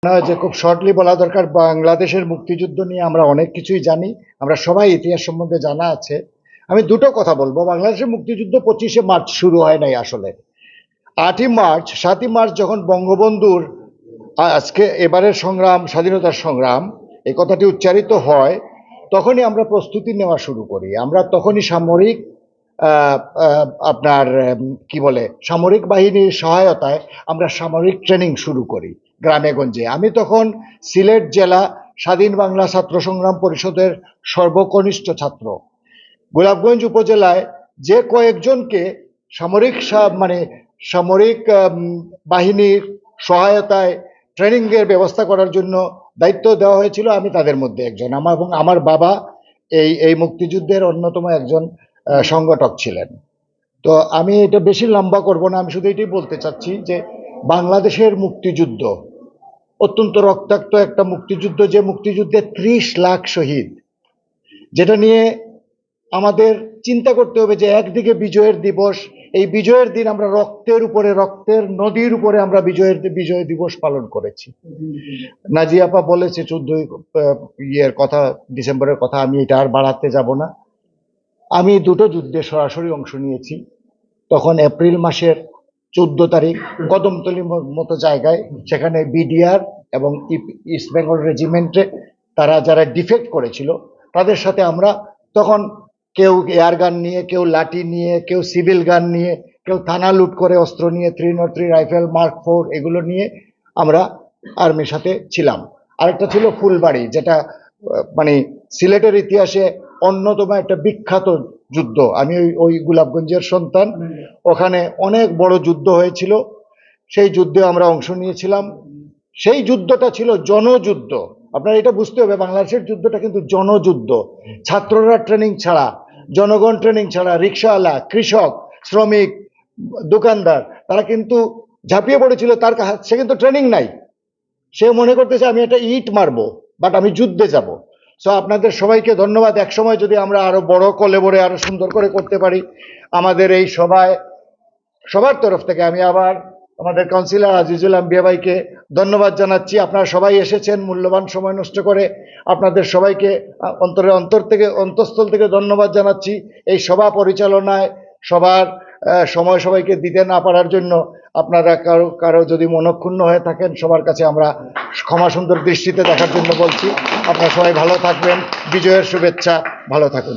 না, যে খুব শর্টলি বলা দরকার, বাংলাদেশের মুক্তিযুদ্ধ নিয়ে আমরা অনেক কিছুই জানি, আমরা সবাই ইতিহাস সম্বন্ধে জানা আছে। আমি দুটো কথা বলবো। বাংলাদেশের মুক্তিযুদ্ধ 25শে মার্চ শুরু হয় নাই আসলে। 8ই মার্চ 7ই মার্চ যখন বঙ্গবন্ধুর আজকে এবারের সংগ্রাম, স্বাধীনতার সংগ্রাম, এই কথাটি উচ্চারিত হয়, তখনই আমরা প্রস্তুতি নেওয়া শুরু করি। আমরা তখনই সামরিক আপনার কি বলে, সামরিক বাহিনীর সহায়তায় আমরা সামরিক ট্রেনিং শুরু করি গ্রামে গঞ্জে। আমি তখন সিলেট জেলা স্বাধীন বাংলা ছাত্র সংগ্রাম পরিষদের সর্বকনিষ্ঠ ছাত্র। গোলাপগঞ্জ উপজেলায় যে কয়েকজনকে সামরিক সামরিক বাহিনীর সহায়তায় ট্রেনিং এর ব্যবস্থা করার জন্য দায়িত্ব দেওয়া হয়েছিল, আমি তাদের মধ্যে একজন। এবং আমার বাবা এই মুক্তিযুদ্ধের অন্যতম একজন সংগঠক ছিলেন। তো আমি এটা বেশি লম্বা করব না, আমি শুধু এটাই বলতে চাচ্ছি যে বাংলাদেশের মুক্তিযুদ্ধ অত্যন্ত রক্তাক্ত একটা মুক্তিযুদ্ধ, যে মুক্তিযুদ্ধে 30 লাখ শহীদ, যেটা নিয়ে আমাদের চিন্তা করতে হবে যে একদিকে বিজয়ের দিবস, এই বিজয়ের দিন আমরা রক্তের উপরে, রক্তের নদীর উপরে আমরা বিজয় দিবস পালন করেছি। নাজিয়াপা বলেছে 14 কথা, ডিসেম্বরের কথা, আমি এটা আর বাড়াতে যাব না। আমি দুটো যুদ্ধে সরাসরি অংশ নিয়েছি। তখন এপ্রিল মাসের 14 তারিখ কদমতলী মতো জায়গায়, সেখানে বিডিআর এবং ইস্ট বেঙ্গল রেজিমেন্টে তারা যারা ডিফেক্ট করেছিল, তাদের সাথে আমরা তখন কেউ এয়ার গান নিয়ে, কেউ লাঠি নিয়ে, কেউ সিভিল গান নিয়ে, কেউ থানা লুট করে অস্ত্র নিয়ে, 303 রাইফেল মার্ক 4 এগুলো নিয়ে আমরা আর্মির সাথে ছিলাম। আরেকটা ছিল ফুলবাড়ি, যেটা মানে সিলেটের ইতিহাসে অন্যতম একটা বিখ্যাত যুদ্ধ। আমি ওই গোলাপগঞ্জের সন্তান, ওখানে অনেক বড় যুদ্ধ হয়েছিল, সেই যুদ্ধে আমরা অংশ নিয়েছিলাম। সেই যুদ্ধটা ছিল জনযুদ্ধ। আপনারা এটা বুঝতে হবে, বাংলাদেশের যুদ্ধটা কিন্তু জনযুদ্ধ। ছাত্ররা ট্রেনিং ছাড়া, জনগণ ট্রেনিং ছাড়া, রিক্সাওয়ালা, কৃষক, শ্রমিক, দোকানদার, তারা কিন্তু ঝাঁপিয়ে পড়েছিল। সে কিন্তু ট্রেনিং নাই, সে মনে করতেছে আমি একটা ইট মারবো, বাট আমি যুদ্ধে যাব। সো আপনাদের সবাইকে ধন্যবাদ। এক সময় যদি আমরা আরো বড় কলেবরে আরো সুন্দর করে করতে পারি, আমাদের এই সভায় সবার তরফ থেকে আমি আবার আমাদের কাউন্সিলর আজিজুল আম্বিয়া ভাইকে ধন্যবাদ জানাচ্ছি। আপনারা সবাই এসেছেন, মূল্যবান সময় নষ্ট করে। আপনাদের সবাইকে অন্তঃস্থল থেকে ধন্যবাদ জানাচ্ছি। এই সভা পরিচালনায় সবার সময় সবাইকে দিতে না পারার জন্য আপনারা কারো যদি মনক্ষুণ্ণ হয়ে থাকেন, সবার কাছে আমরা ক্ষমা সুন্দর দৃষ্টিতে দেখার জন্য বলছি। আপনারা সবাই ভালো থাকবেন, বিজয়ের শুভেচ্ছা, ভালো থাকুন।